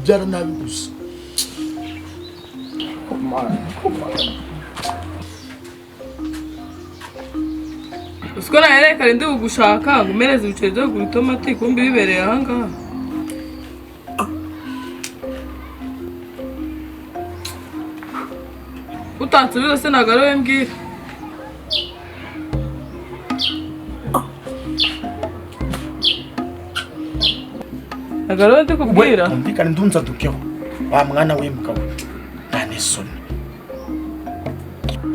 kubyara nabi gusa. Usko na yere kare ndi ugushaka ngumereze ibiceri byo kugura itomati kumbi bibereye aha ngaha. Utansubiza se nagarowe mbwira. Nagarowe ndi kubwira. Ndikane ndunza dukeho. Wa mwana w'imbwa we. Nanesoni.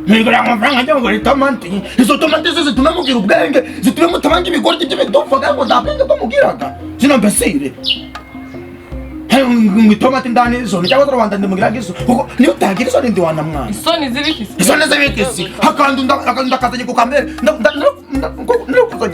Nigura amafaranga njye ngo itomati. Izo tomati zitume mugira ubwenge, zitume mutabanga ibigoryi by'ibitofa kandi ndabenge bamugiraga. Zino mbesire. Itomati ndani zo cyangwa Rwanda ndimugira gizo. Kuko niyo utagira isoni ndi wana mwana. Isoni zibikisi. Isoni zibikisi. Hakandu ndakazanye ku kamera.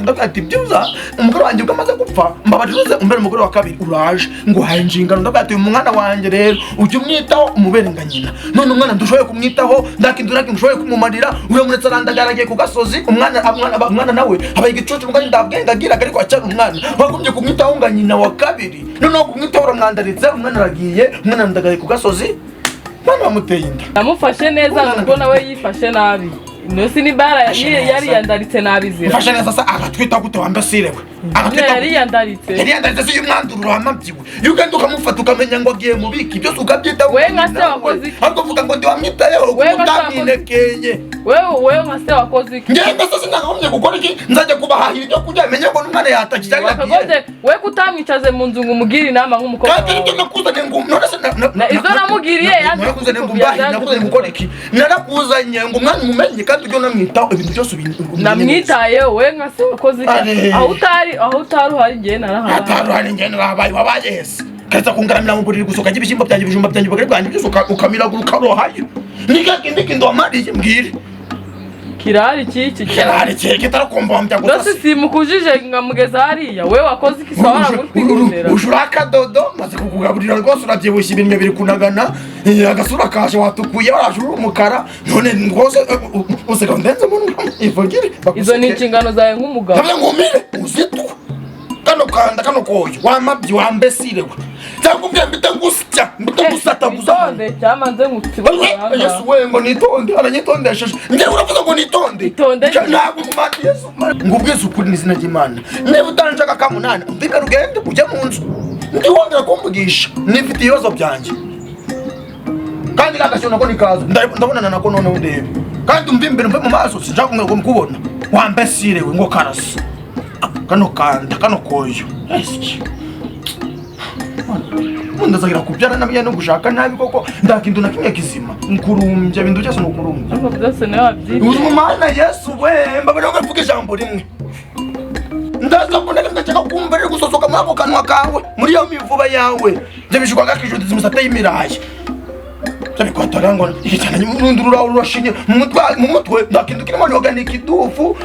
Ndakati byuza umugore wanjye ukamaze gupfa mbabajize umbere umugore wa kabiri uraje ngo haye injingano ndakati umwana wanjye rero ujye umwitaho umubere nganyina none umwana ndushoye kumwitaho ndakindura ndushoye kumumarira uramuretse arandagaragiye ku gasozi umwana nawe abaye igicucu ngani ndabwenga agira ariko acyari umwana bagumye kumwitaho nganyina wa kabiri none kumwitaho uramwandaritse umwana aragiye umwana ndagaragiye ku gasozi mwana bamuteye inda namufashe neza ngo nawe yifashe nabi Nosi ni bara yari yandaritse nabizira. Mfasha neza sa agatwita gute wambasirewe. Agatwita yari yandaritse. Yari yandaritse se y'umwandururo wamabyiwe. Yugenda ukamufata ukamenya ngo agiye mubiki byose ukabyita. We nka se wakoze. Ahubwo vuga ngo ndi wamwitayeho utamwinekeye. We nka se wakoze. Ngenda sasa sinagomye gukora iki nzajya kubahahira ibyo kurya menye ko n'umwana yatakije cyangwa. We kutamwicaze mu nzu ngo umugire inama nk'umukobwa. Kandi nakuzanye ngo none se izo namugiriye yanze nakuzanye ngo mbahi nakuzanye gukora iki. Narakuzanye ngo umwana mumenye tujyo namwitaho ibintu byose namwitaye we nka se wakoze aho utari uhari ngiye narahabaye atari uhari ngiye narahabaye wabaye hese kaza kungaramira mu buriri gusoka ibishyimbo byanjye ibijumba byanjye bagari bwanjye byose ukamiragura ukarohayo nikindi ndomariye mbwire kirari kiki kirari kiki tarakombombya gusa dose simukujije ngamugeza hariya we wakoze iki sawara gutwirondera ushuraka dodo maze kukugaburira rwose urabyibushye ibintu biri kunagana agasura kaje watukuye warajuru umukara none ngose usega ndenze mu ivugire izo ni ingano zawe nk'umugabo nabyo ngumire uzitu kano koyo wamabyi wambesirewe cyangwa mbite ngusata guzonde cyamanze ngutiba Yesu we ngo nitonde aranyitondesheje nge uravuga ngo nitonde ntabwo mumati Yesu ngubwiza ukuri n'izina ry'Imana niba utanshaka kamunana mbika rugende ujye mu nzu ndi wongera kumvugisha nifite ibibazo byanjye kandi kagashyona ko nikaza ndabonana nako none ndebe kandi umva imbere mve mu maso sinshaka kumubona wambesirewe ngo karasa kano koyo ndazagira kubyara nabiye no gushaka nabi koko ndakindu na kimwe kizima nkurumbye bintu cyose no kurumbye ariko byose nababyi Umwana Yesu we mbabona ngo mvuge ijambo rimwe ndaza kubona ndacaka kumva gusosoka mu kanwa kawe muri yo mivuba yawe byo bishukwaga kijundiza umusate y'imirayi Tabikwatarango ikitana n'undurura urashinye mu mutwe ndakindu kirimo organic idufu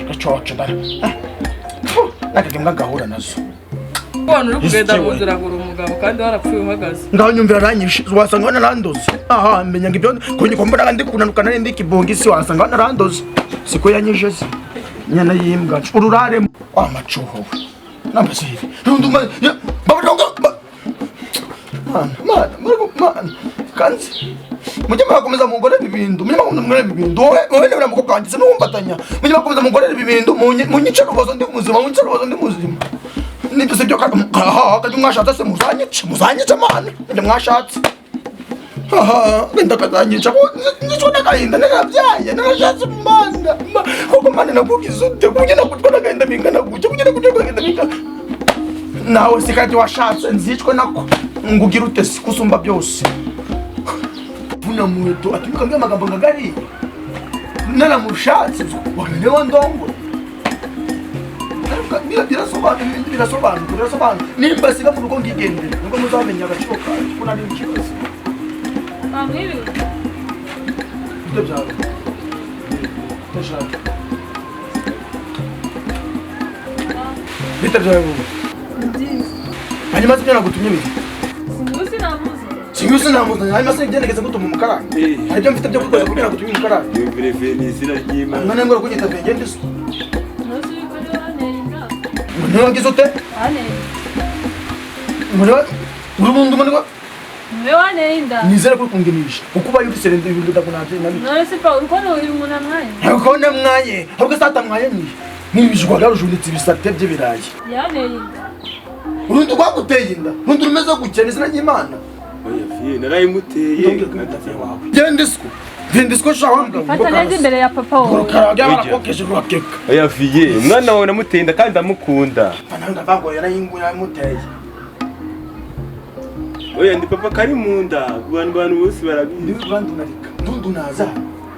gacoca dara nakagembwa gahura nazo Bwana uri kugenda mu nzira ngura umugabo kandi warapfuye uhagaze ngaho nyumvira aranyishe wasanga narandoze aha menya ngibyo kunyiko mbona ndi kunanuka nari ndi kibongisi wasanga narandoze siko yanyije se nyana yimbwa ururare amacuho nambasiri runduma babonga man kanzi mujye mwakomeza mungore ibintu mujye mwakomeza mungore ibintu wowe nebura mukobwa wanjye se n'umbatanya mujye mwakomeza mungore ibintu munyice rubozo ndi muzima munyice rubozo ndi muzima nibyo se byo kandi mwashatse se muzanyice mana ndi mwashatse wenda kazanyica nico nagahinda narabyaye narashatse mana koko mana nakugize ute kugenda kutwara gahinda bingana gutya kugenda kutwara gahinda bingana nawe sikati washatse nzicwe nako ngugira ute kusumba byose vuna muheto atumika amagambo ngagari naramushatse waneho ndongo birasobanura nimba siga mu rugo ngigendera nubwo muzamenya agaciro kawe kuna ni ikibazo amwiriwe ibyo byawe tashaka bita byawe hanyuma sibyo nagutumye biki Singusi namuzi hanyuma se ngendegeze gutuma umukara haribyo mfite byo kukoza kugira gutumye umukara yo preferi sira ry'Imana none ngora kunyita ngende so Mwana wangize ute? Ane. Mwana urumuntu mwana Mewanenda. nizere ko kunginisha kuko bayo biserende ibintu ndakunavye nabi None se pa urukono uri umuntu amwaye. Ako namwaye ahubwo sata mwaye ni nibijwa garujunditse ibisate by'ibirayi Yanenda. urundu rwaguteye inda urundu rumeze gukena izina ry'Imana oya fiye narayimuteye Vendisco shawanga Fata neza imbere ya papa wowe. Karaga barakokeje rwakeka oya fiye umwana wawe namutenda kandi ndamukunda Pananga bago yarayingura muteye oya ndi papa kari mu nda abantu bose barabizi Ndi rwanda narika ndundu naza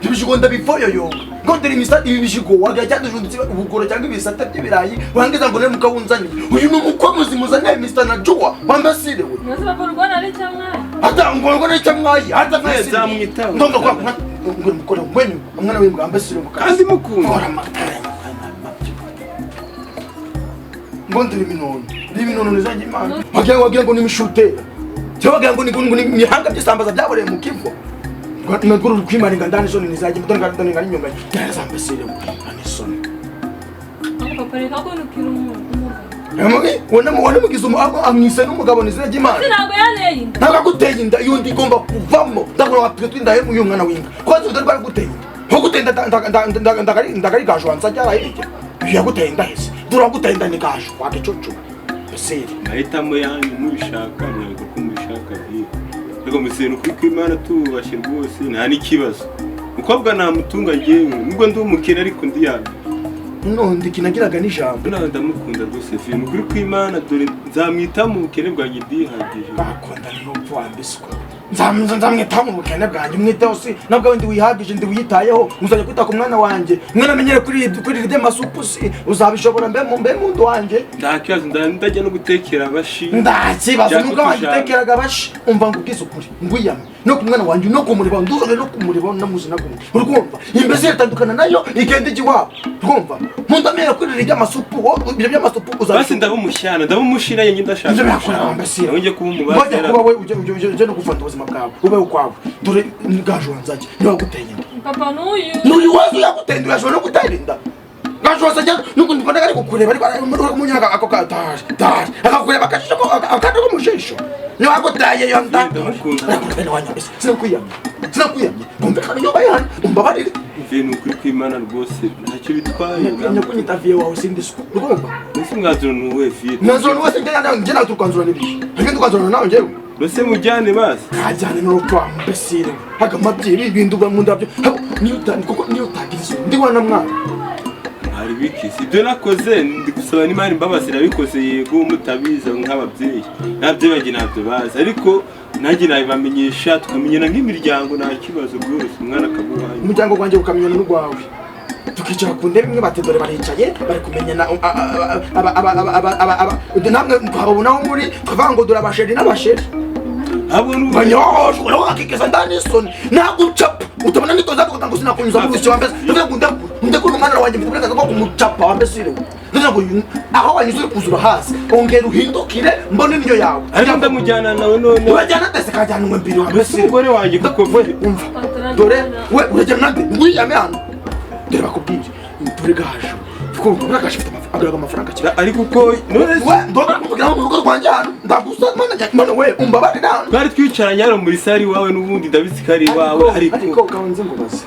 Ibishigonda bifoyo yo Ngondera imisati ibishigo waga cyandujunditse ubugoro cyangwa ibisate by'ibirayi wangiza ngo ne mukawunzani uyu numukwamuzi muzana Mr. Najua wambasire we Nose papa urugona ari cyamwaye. Hata ngorgo ne cyamwayi hata mwese zamwitaho ndondo kwa ngoro mukora mwenyu umwana we mbambasire mu kandi mukunda Ora matara Ngondera iminono nizanye imana wagira ngo nimishute cyabagira ngo ni hanga by'isambaza byaboreye mu kivu Naguru kwimaninga ndani soni nizaje mutanga ndani ngari nyonga yarazambasire ani soni Papa reka ko nukira umuntu. Amage wona mugize umugabo amwise n'umugabo nizira ry'Imana Sinago yaneye inda. Nagaguteye inda yundi igomba kuvamo ndakora watwe twindaye mu yumwana winga kwazi utari bari guteye ho gutenda ndagari gashwa nsajya hirya yaguteye inda hese duraguteye inda ni gashwa wakicucu basire mahitamo yanyu mubishaka ntabwo kumubishaka biye ariko musene kuri kw'Imana tubashye rwose nta n'ikibazo umukobwa namutunga ngewe nubwo ndi umukene ariko ndi yawe none kinagiraga n'ijambo nawe ndamukunda rwose fiye kuri kw'Imana dore nzamwita mu bukene bwanjye ndihagije bakunda n'urupfu wambiswa nzamwitaho mu bukene bwanjye umwiteho si nabwo ndi wihagije ndi wiyitayeho uzajya kwita ku mwana wanjye mwana amenyere kuri ry'amasupu si uzabishobora mbe mu ndu wanjye nta kibazo ndajya no gutekera abashi ndakibazo nuko wangitekeraga abashi umva ngo ubwize ukuri ngwiyame no ku mwana wanjye no kumureba nduzane no kumureba namuzi nagumwe urumva imbese yatandukana nayo igenda igiwabo urumva mpundamera kuri ry'amasupu ibyo by'amasupu basi ndabumushira yenye ndashaka ibyo byakora wambasira uje kuba umubazera bajya kuba we uje no gufata ubuzima bwawe ube ukwawe dore ngaje wanzajye niba guteye inda Papa n'uyu wazo yaguteye inda yashobora no gutera inda ngaje wasajya nuko ndibona ari kukureba ari munyaga ako kataje akakureba akashisho akandi ko mujisho niba guteye yo nda nakubena wanyambese sinakuyamye bombe kandi yo bayana umbabarire Venu kuri kw'Imana rwose ntacyo bitwaye nyakunyita vie wawe sindiswa urumva ese mwazura nuwe vie nazona wese njye nawe turukwanzura n'ibiki njye tukwanzura nawe njyewe rwose mujyane basi kajyane n'urupfu wambesire hagamabyeyi ibintu mu ndabyo niyo utagira isuku ndi wana mwana hari bikisi ibyo nakoze ndi gusaba n'Imana imbabazi nabikoze yego mutabiza nk'ababyeyi nabyo bagiye nabyo bazi ariko nanjye nabibamenyesha tukamenyana nk'imiryango nta kibazo rwose umwana akabuhaye umuryango wanjye ukamenyana n'urwawe tukicara ku ntebe imwe bati dore baricaye bari kumenyana namwe twabona aho muri tukavuga ngo dore abasheri n'abasheri abo n'ubu banyoshwe nawe akigeza ndani isoni nagucapa utabona nitoza kugira ngo sinakunyuza mu rusyo wambese tuvuga ngo ndekura umwana wanjye mfite uburenganzira bwo kumucapa wambesire tuvuga ngo aho wanyuze uri kuzura hasi ongera uhindukire mbone niyo yawe ariko ndamujyana nawe none urajyana ndetse kajyana umwe mbiri wambesire umugore wanjye kuko umva dore we urajyana nande wiyame hano dore bakubwire dore gaje kuko uragaje ufite amafaranga cyane ariko uko none we ndobera kuvugira mu rugo rwanjye hano ndagusa mana we umbabarira twari twicaranye hano muri sari wawe n'ubundi ndabizi kari wawe ariko kabanze ngo baze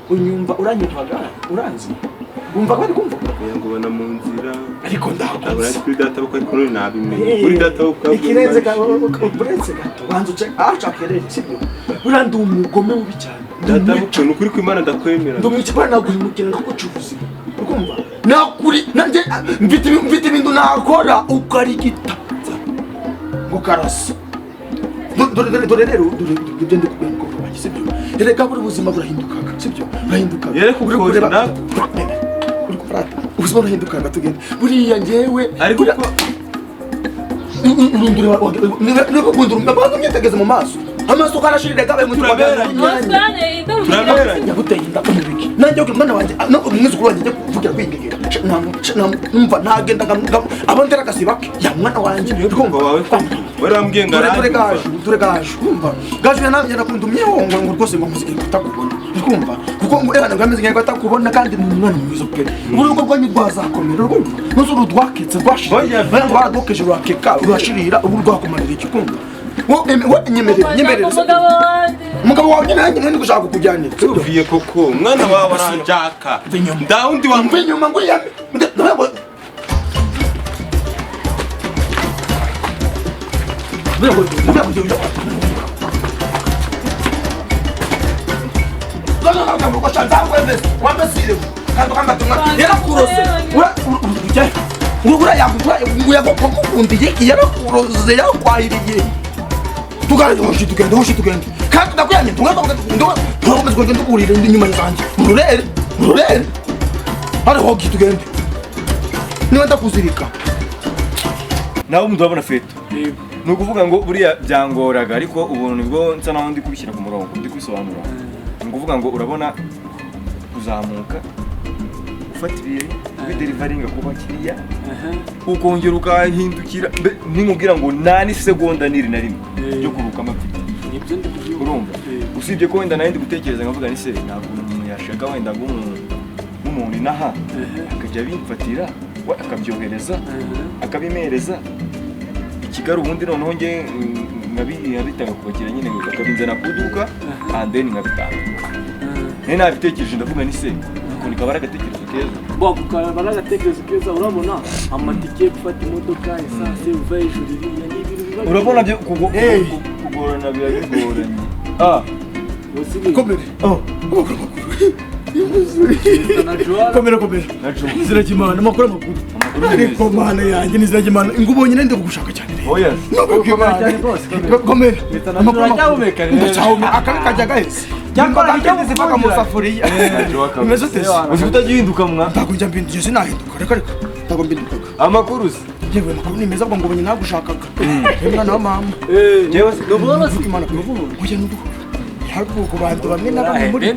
unyumva uranyitwaga uranzi umva bari kumva ngo bana mu nzira ariko ndagusa kuri data bako ariko none nabimenye kuri data bako ikirenze buretse gato banze uce acakerere sibyo urandi umugome mubi cyane data bako n'ukuri kw'Imana ndakwemera ndumwikibara naguhimukira ndakucuruza ukumva nakuri nanje mfite ibintu nakora ukarigita ngo karasa dore rero ibyo ndi kubwira ko babaye sibyo reka buri buzima burahindukaga sibyo burahinduka yere kukureba uri kuvrata ubuzima burahindukaga tugende buriya ngewe ariko urundure niba kundura mbaga myitegeze mu maso amaso karashirire gabe mu turaberanye yaguteye inda kumubiki nanjye uko mwana wanjye no umwizukuru wanjye kuvugira kwingegera numva nagenda abandera akasibake ya mwana wanjye urumva wawe warambwiye ngo dore gaje umva gaje nanjye nakundumyeho ngo rwose ngo muzike kutakubona urumva kuko ngo ebana ngameze ngiye kutakubona kandi ni umwana mwiza pe urugo rwanyu rwazakomera urumva nuzuru rwaketse rwashije ngo baradokeje rwakeka rwashirira ubu rwakomanira iki kumva nyemerera umugabo wawe nyine nanjye ndi gushaka kukujyanira tuvuye koko umwana wawe aranjaka ndawundi mve inyuma ngo yame yarakuroze yakwahiriye tugende kandi ndakwiyanye tugakomeza kugenda dukurira inyuma zanjye mururere hariho tugende niba ndakuzirika nawe muzabona feto ni ukuvuga ngo buriya byangoraga ariko ubu nibwo nsa naho ndi kubishyira ku murongo ndi kubisobanura ni ukuvuga ngo urabona kuzamuka ufata ibintu ubiderivaringa ku bakiriya ukongera ukahindukira ninkubwira ngo nta n'isegonda n'iri na rimwe ryo kuruka amapiki urumva usibye ko wenda nari ndi gutekereza nkavuga ni se ntabwo umuntu yashaka wenda nk'umuntu inaha akajya abimfatira akabyohereza akabimereza Kigali ubundi noneho nge nkabitanga kubakira nyine akabinzana ku duka and then nkabitanga nabitekereje ndavuga ni se uko nikaba ari agatekerezo keza bakukaba ari agatekerezo keza urabona amatike gufata imodoka esanse uva hejuru iriya n'ibintu biba urabona byo kugorana biba bigoranye komere komera Niziragimana amakuru ariko mana yanjye Niziragimana ingubo nyine ndi kugushaka cyane oya komera amakuru akajya gahese cyangwa kandi zivaka mu safuriya umeze utese uzi kutagihinduka mwa ndakujya mbinduye sinahinduka reka ndako mbinduka amakuru se yewe amakuru ni meza ngo ngubonye nagushakaga mwana wa mama yewe ndubona Imana oya nduko hariko ku bantu bamwe na bamwe muri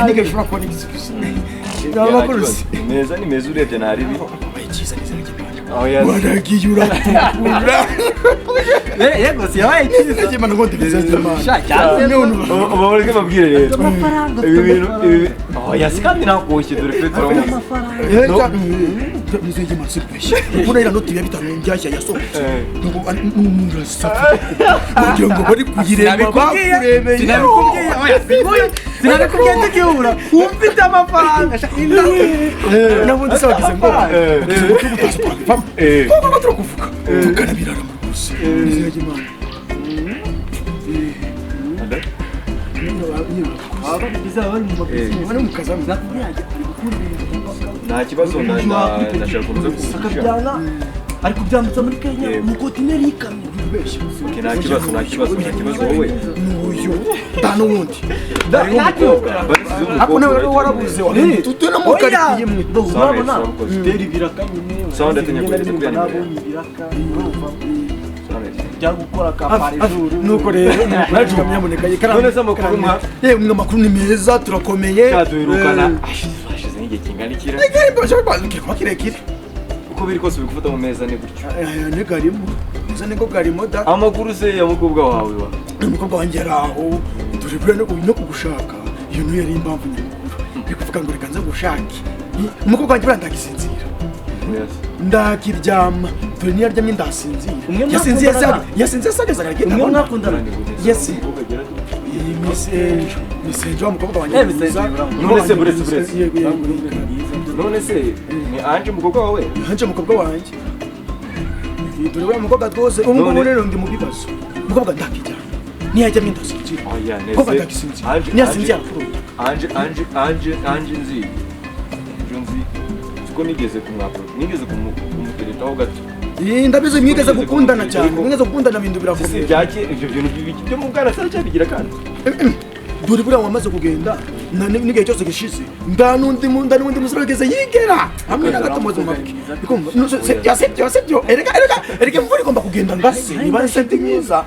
nige shura ko n'igisubizo amakuru meza ni meza urebye nari bi cyiza Niziragimana oya waragiye urakura yego si yabaye Niziragimana ngo Niziragimana cyane uba uri kubabwira rero ibi bintu oya sikandi nakoshye dore Petro Niziragimana sipeshe ubona ira noti ya bitanu njyashya yasohotse ngo n'umuntu asafa kugira ngo bari kuyireba bakuremeye sinabikubwiye oya sinabikubwiye ndikihura ufite amafaranga nabundi se bagize ngo kuko turakuvuga tukanabirara mu rwose Niziragimana nta kibazo ndashaka kuza akabyana ariko byambutsa muri Kenya mu kontineri y'ikamyo ubeshya nta kibazo wowe n'uyu nta n'uwundi ariko nawe warabuze tutuna mu karitsiye mwe urabona teri birakanyine sound atenya kugira nabonye ibiraka urumva bya gukora kapari juru nuko rero naje nyamuneka none se amakuru mwa yewe amakuru ni meza turakomeye cyaduherukana hashize n'igihe kingana ikira kwa kirekire uko biri kose bigufata mu meza ni gutyo ne garimo neza niko garimo da amakuru se ya mukobwa wawe wa umukobwa wanjye araho turibura no kugushaka iyo niyo yari impamvu nyamukuru ndi kuvuga ngo reka nze gushake umukobwa wanjye brandagisinzira ndakiryama dore niyo aryamye ndasinzira yasinziye sageza aragenda umwe mwakundana yes misenjo wa mukobwa wanjye none se ni anje mukobwa wawe anje mukobwa wanjye dore wa mukobwa rwose umukobwa rero ndi mu bibazo mukobwa ndakiryama niyaryamye ndasinzira oya mukobwa ndagisinzira niyasinzira anje nzi ko nigeze kumuteretaho gato ndabizi mwigeze gukundana cyane mwigeze gukundana bintu birakomeye byake ibyo bintu byo mu bwana cyane bigira kandi dore buriya wamaze kugenda n'igihe cyose gishize nda n'undi musore wigeze yigera hamwe na gato muzima bwe yasebyo erega imvura igomba kugenda ngase niba sente myiza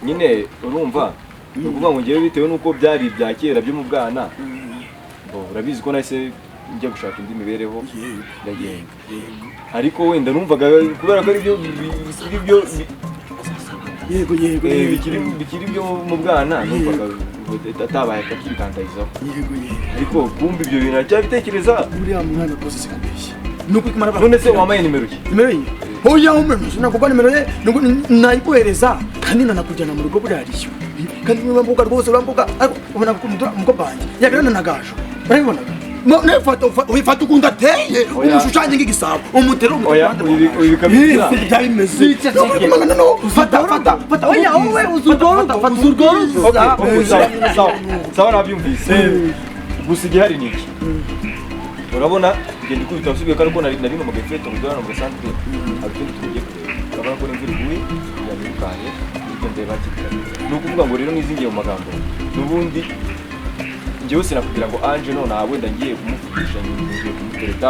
nyine urumva ni ukuvuga ngo ngewe bitewe n'uko byari ibya kera byo mu bwana urabizi ko nahise njya gushaka indi mibereho ndagenda ariko wenda numvaga kubera ko ari byo yego bikiri byo mu bwana numvaga atabaye akakibikantarizaho ariko kumva ibyo bintu aracyabitekereza buriya mwana rwose sikubeshya nuko none se wamaye nimero ye oya umeme sinakupa nimero ye nayikuhereza kandi nanakujyana mu rugo buriya rishywa kandi urambuka rwose urambuka ubona umukobwa wanjye yabirana na gajo urabibonaga wifata ukunda ateye umushushanye nk'igisabo umutero byaba bimeze fata oya wowe uzurworugo sawa nabyumvise gusa igihari ni iki urabona ngenda ikubita usubiye ko ariko nari mu magafeto mu dora mu gasantre abikindi tugiye kureba urabona ko n'imvura iguye yabirukanye ibyo ndeba kikira ni ukuvuga ngo rero nizingiye mu magambo n'ubundi njyewe sinakubwira ngo Ange none wenda ngiye kumuvugisha ngiye kumutereta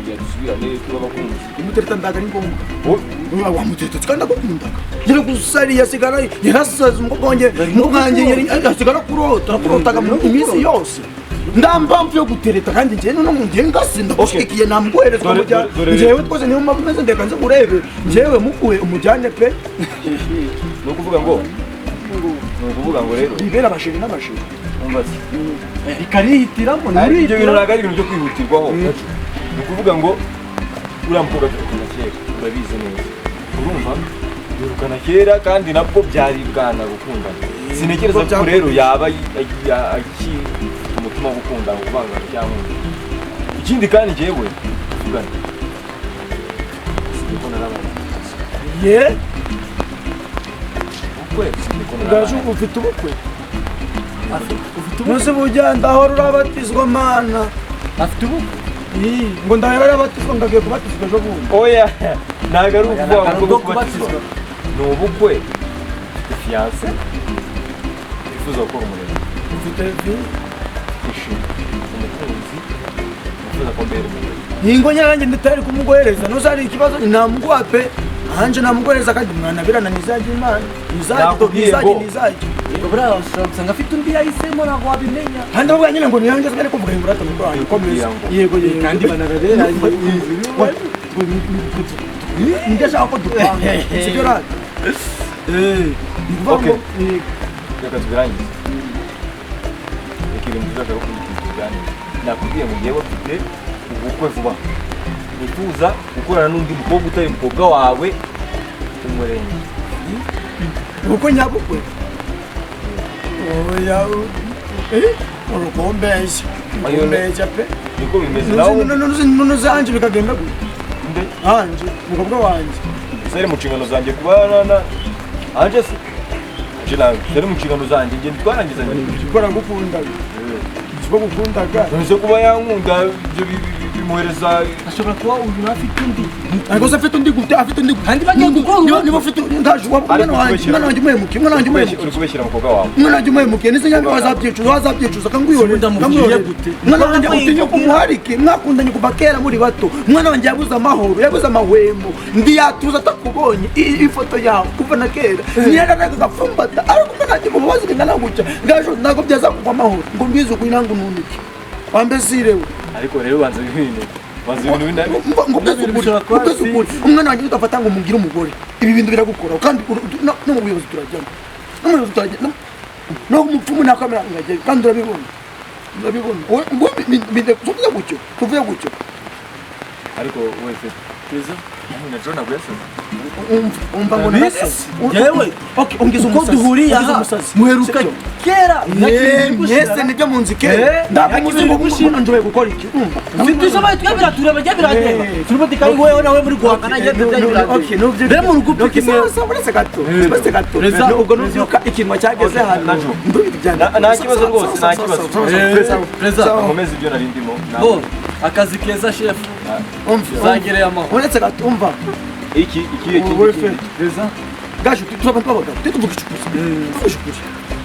ngiye dusubirane tuba bakunzi kumutereta ndaga ni ngombwa wamutereta kandi agukundaga nyine gusari yasigara yarasaza umukobwa wanjye yari asigara kurotaga mu minsi yose ndambamvu yo gutereta kandi njye no ngiye ngasinda gushikiye namuguherezwa mujya njyewe twose niyo mpamvu meze ndeka nze kurebe njyewe mukuye umujyane pe ni ukuvuga ngo rero bibera abashiri n'abashiri umbaze ikarihitiramo ibyo bintu ntabwo ari ibintu byo kwihutirwaho ni ukuvuga ngo uriya mukobwa turukana kera urabizi neza urumva turukana kera kandi nabwo byari bwana gukundana sinekereza ko rero yaba umutima wo gukundana uvangana cyangwa ikindi kandi njyewe tuvugana siniko narabana ye ubukwe ngaje ufite ubukwe Nose bujya ndahora urabatizwa mana afite ubukwe ngo ndahora urabatizwa ngagiye kubatizwa ejo bundi oya ntabwo ari ukuvuga ngo kubatizwa ni ubukwe fiance wifuza gukora umurimo ufite umukunzi wifuza ko mbere umurimo ningo nyange nditari kumugohereza nose hari ikibazo namugwa pe Ange namugohereza kandi mwana birana nizaje imana nizaje buriya usanga afite undi yahisemo ntabwo wabimenya kandi avuga nyine ngo niyange zigare kuvuga ngo urata mukuru wanjye komeza yego kandi banararera ndashaka ko dupanga sibyo rati okay reka tubirangize reka ibintu byose ko tubirangize nakubwiye ngo ngewe mfite ubukwe vuba nifuza gukorana n'undi mukobwa utari umukobwa wawe umurenge ubukwe nyabukwe oya urukombeshya pe niko bimeze nawe nuze Ange bikagenda gute nde Ange umukobwa wanjye sere mu nshingano zanjye kubana Ange se Ange nawe sere mu nshingano zanjye nge twarangizanye gukora gukundaga siko gukundaga nze kuba yankunda ibyo bimuhereza ashobora kuba uyu afite undi ariko se afite undi gute afite undi kandi bagiye gukora niba afite ngaje umwana wanjye umuhemukiye uri kubeshyira umukobwa wawe umwana wanjye umuhemukiye n'izo nyanga wazabyicuza kangwihorera umwana wanjye utinya kumuharike mwakundanye kuva kera muri bato umwana wanjye yabuze amahoro yabuze amahwemo ndi yatuza atakubonye ifoto yawe kuva na kera niyararaga agapfumbata ariko umwana wanjye mubabazi bingana gutya ngaje ntabwo byaza kugwa amahoro ngo mbizi uko inanga ununuke wambesirewe ariko rero banza ibintu umwana wanjye udafata ngo mugire umugore ibi bintu biragukora kandi no mu buyobozi turajyana no mu mupfumu nakamera ngajya kandi urabibona tuvuye gutyo ariko wese keza na John agwese umva ngo nasaze yewe okay ungize umusazi duhuriye aha muheruka kera mwese nibyo munzi kera ndakuze ngo gushina ndoye gukora iki mfite baye twebira tureba byabiragenda turubodika wewe nawe muri guhakana byabiragenda okay no byo remo rugupe kimwe uretse gato reza ubwo nuvyuka ikinwa cyageze hano nta kibazo rwose nta kibazo preza nkomeze ibyo narindimo bo akazi keza chef zangereye amahoro uretse gato umva iki preza gaje tuba twabaga tuvuga icyo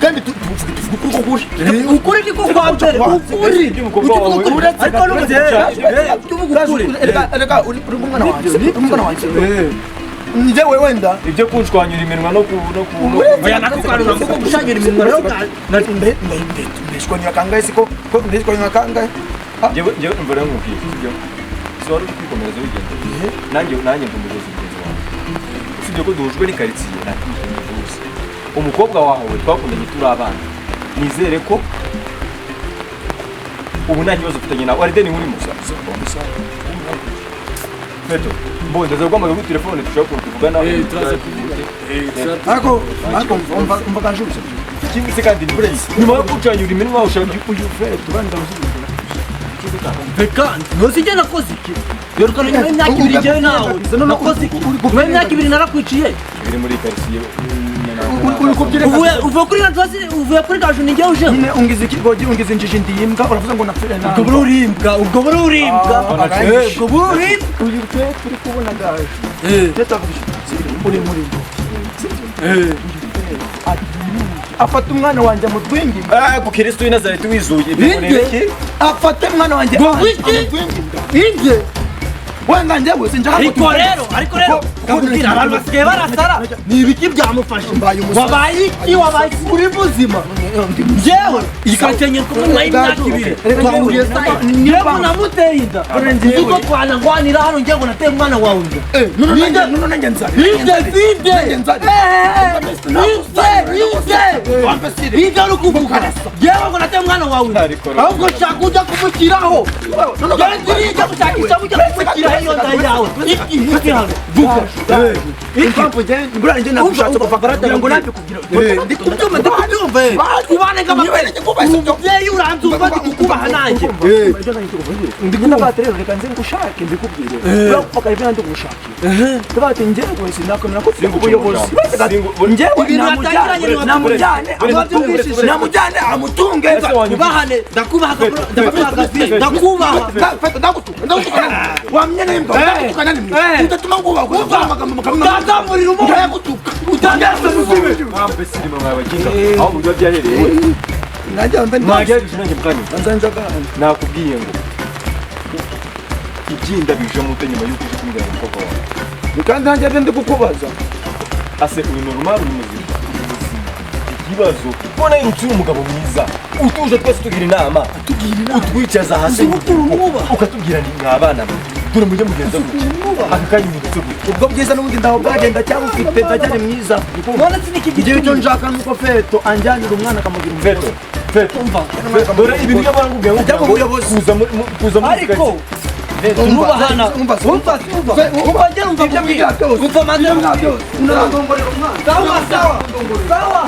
kandi tuvuga ukuri niko kwambere ukuri ariko n'ukuri reka uri umwana wanjye njyewe wenda ibyo kunshwanyura iminwa no oya nakukanura kuko gushanyura iminwa rero ndeshwanyura kangahe siko ndeshwanyura kangahe njyewe mvura nkubwiye ibyo so wari kwikomereza wigenda nanjye ndi umuyobozi mugenzi wawe usibye ko duhujwe n'ikaritsiye nakwifuza umukobwa wawe twakundanye turi abana nizere ko ubu nta kibazo ufitanye nawe aride ni muri musa Feto mbonye ndaza guhamagara kuri telefone dushobora kuvugana turaza kuvuga ariko umva kanjutse kimwe se kandi ni burayi nyuma yo kucanyura iminwa ushaka uyu Feto bandi Beka ntuzi ijya nakoze iki yorukana nyuma y'imyaka ibiri jyewe nawe nakoze iki nyuma y'imyaka ibiri narakwiciye biri muri quartier uvuye kuri gajosi uvuye kuri gajo ni njyewe uje nyine ungize ikigogi ungize injiji ndiyimbwa uravuze ngo napfire nawe ubwo bururimbwa ubwo bururimbwa ubwo bururimbwa uyu Feto turi kubona gajo Feto uri muri afata umwana wanjye mu rwingi ku Kristo w'Inazareti wizuye afata umwana wanjye ibye wenda njyewe sinjaka ariko rero kakubwira abantu basigaye barasara ni ibiki byamufashe wabaye iki wabaye uri muzima njyewe ikakenye kumwe y'imyaka ibiri twahuriye njyewe namuteye inda niko twanagwanira hano njyewe ngo nateye umwana wawe inda none njye nzari ibyo ari ukuvuga njyewe ngo nateye umwana wawe inda ahubwo shaka ujya kumushyiraho njyewe gushakisha ujya kumushyiraho iyo nda yawe iki hano vuga impamvu njye nagushatse kugira ngo nanjye kugira ndikubyumva ubane umubyeyi uranzumva ndikukubaha nanjye ndikubaha rero reka nze ngushake mbikubwire ukabona ndi gushakira ndabate njyewe sinakomera ko ubuyobozi njyewe namujyane amutunge ubahane ndakubaha wamye n'imbwa udatukana n'imwe udatuma ngubahwe amagambo ndazamurira umuntu yagutuka utangaza muzibe mwambe sirimo mwabakinga aho buryo byahereye najya nanjye mukanya nakubwiye ngo ibyinda bije muto nyuma y'uko uje kumbwira umukobwa wawe kandi nanjye ndi kukubaza ase uri normal uri muzima ikibazo ubona yirutse umugabo mwiza utuje twese tugira inama utwicaza hasi ukatubwira ni mwabana dore mujye mugenza aka kanya mwibutse ubwo bwiza n'ubundi ndaho bwagenda cyangwa ufite ndajyane mwiza none siniki igihe cyo nshaka nuko Feto anjyanira umwana akamugira Feto dore ibi niyo barangubwiye ngo kuza muri ariko umubahana umva njye numva kubwira umva manze unarangomborera umwana sawa sawa sawa